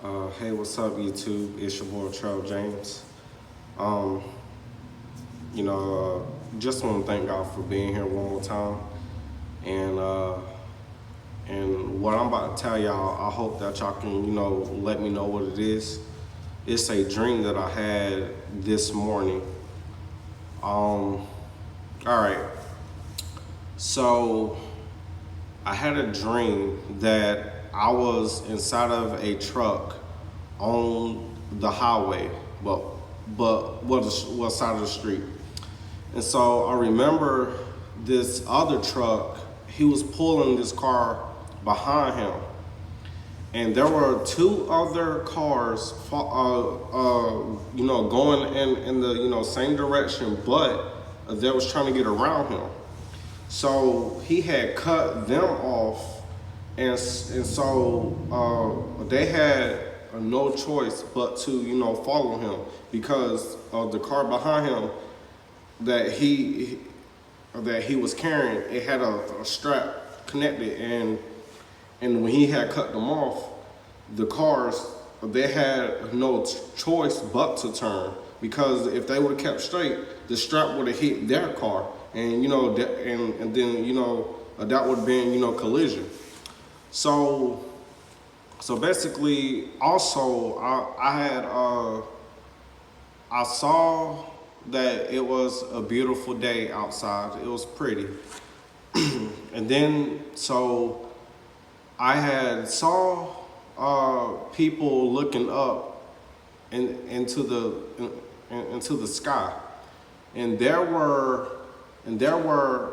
Hey, what's up, YouTube? It's your boy, Trell James. Um, just want to thank God for being here one more time. And what I'm about to tell y'all, I hope that y'all can, let me know what it is. It's a dream that I had this morning. All right. So I had a dream that I was inside of a truck on the highway, but what side of the street? And so I remember this other truck. He was pulling this car behind him, and there were two other cars, going in the same direction, but they was trying to get around him. So he had cut them off, and so they had no choice but to follow him because of the car behind him that he was carrying. It had a strap connected, and when he had cut them off, the cars, they had no choice but to turn, because if they would have kept straight, the strap would have hit their car, and and then that would have been collision. So basically, also I saw that it was a beautiful day outside. It was pretty, and then so I had saw people looking up into the sky, and there were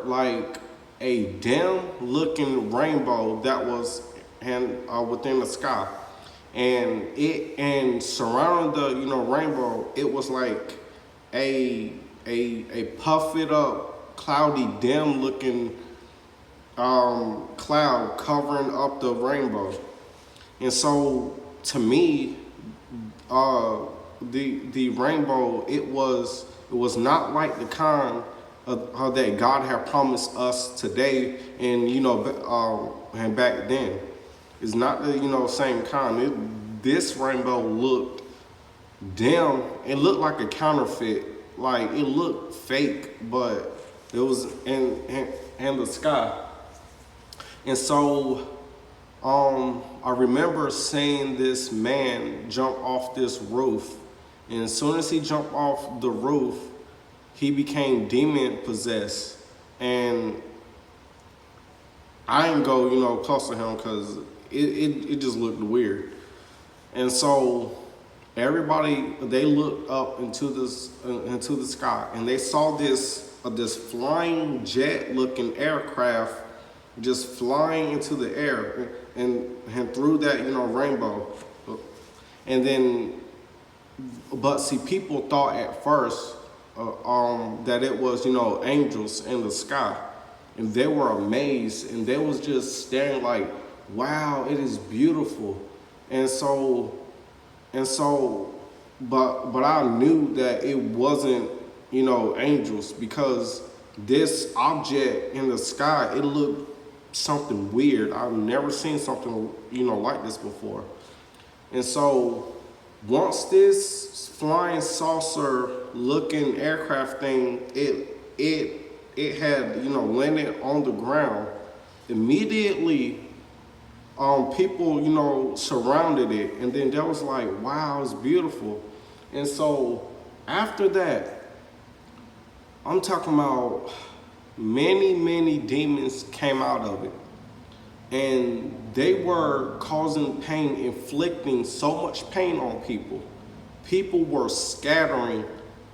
like a dim looking rainbow that was within the sky, and surrounding the rainbow, it was like a puffed up, cloudy, dim looking cloud covering up the rainbow. And so to me, the rainbow, it was not like the kind of that God had promised us today, and and back then. It's not the same kind. This rainbow looked dim. It looked like a counterfeit. Like, it looked fake, but it was in the sky. And so I remember seeing this man jump off this roof. And as soon as he jumped off the roof, he became demon possessed. And I didn't go, close to him because it just looked weird. And so everybody, they looked up into the sky, and they saw this flying jet looking aircraft just flying into the air and through that rainbow. And then, but see, people thought at first that it was angels in the sky, and they were amazed, and they was just staring like, wow, it is beautiful. And so but I knew that it wasn't angels, because this object in the sky, it looked something weird. I've never seen something like this before. And so once this flying saucer looking aircraft thing, it had landed on the ground, immediately people surrounded it, and then that was like, wow, it's beautiful. And so after that, I'm talking about many demons came out of it, and they were causing pain, inflicting so much pain on people. People were scattering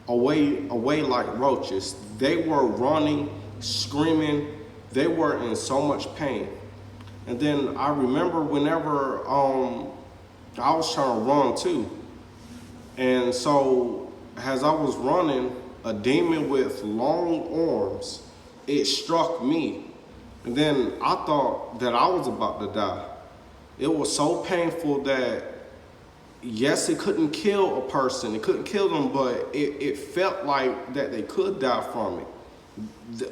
away like roaches. They were running, screaming. They were in so much pain. And then I remember whenever I was trying to run too. And so as I was running, a demon with long arms, it struck me. And then I thought that I was about to die. It was so painful that, yes, it couldn't kill a person. It couldn't kill them, but it felt like that they could die from it.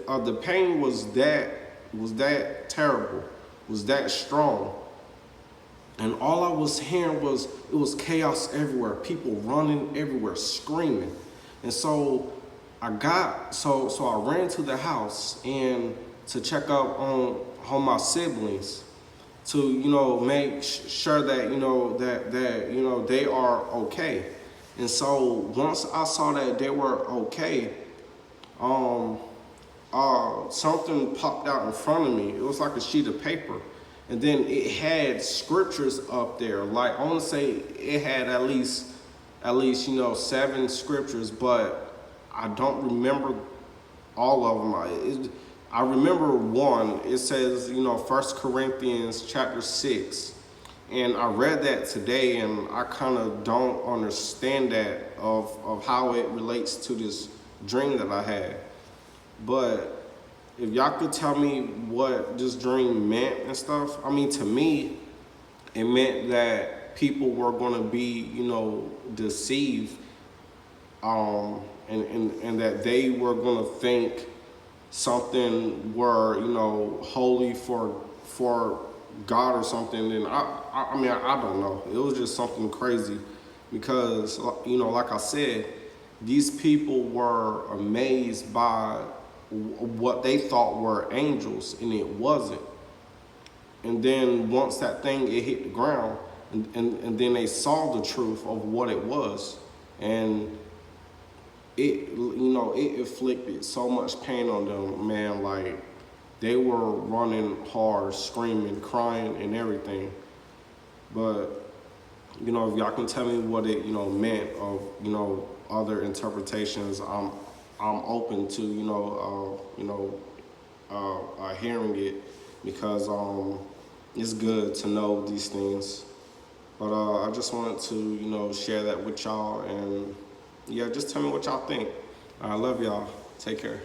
The pain was that terrible, was that strong. and all I was hearing was, it was chaos everywhere, people running everywhere, screaming. And so so I ran to the house and to check up on my siblings, to make sure that they are okay. And so once I saw that they were okay, something popped out in front of me. It was like a sheet of paper, and then it had scriptures up there. Like, I want to say it had at least 7 scriptures, but I don't remember all of them. I remember one. It says, 1 Corinthians chapter 6. And I read that today, and I kind of don't understand that of how it relates to this dream that I had. But if y'all could tell me what this dream meant and stuff, I mean, to me, it meant that people were going to be, deceived, and that they were going to think something were, holy for God or something. And I mean, I don't know. It was just something crazy because, like I said, these people were amazed by what they thought were angels, and it wasn't. And then once that thing, it hit the ground, and then they saw the truth of what it was, and it inflicted so much pain on them, man. Like, they were running hard, screaming, crying, and everything. But if y'all can tell me what it meant, of other interpretations, I'm open to hearing it, because it's good to know these things. But I just wanted to share that with y'all, and yeah, just tell me what y'all think. I love y'all. Take care.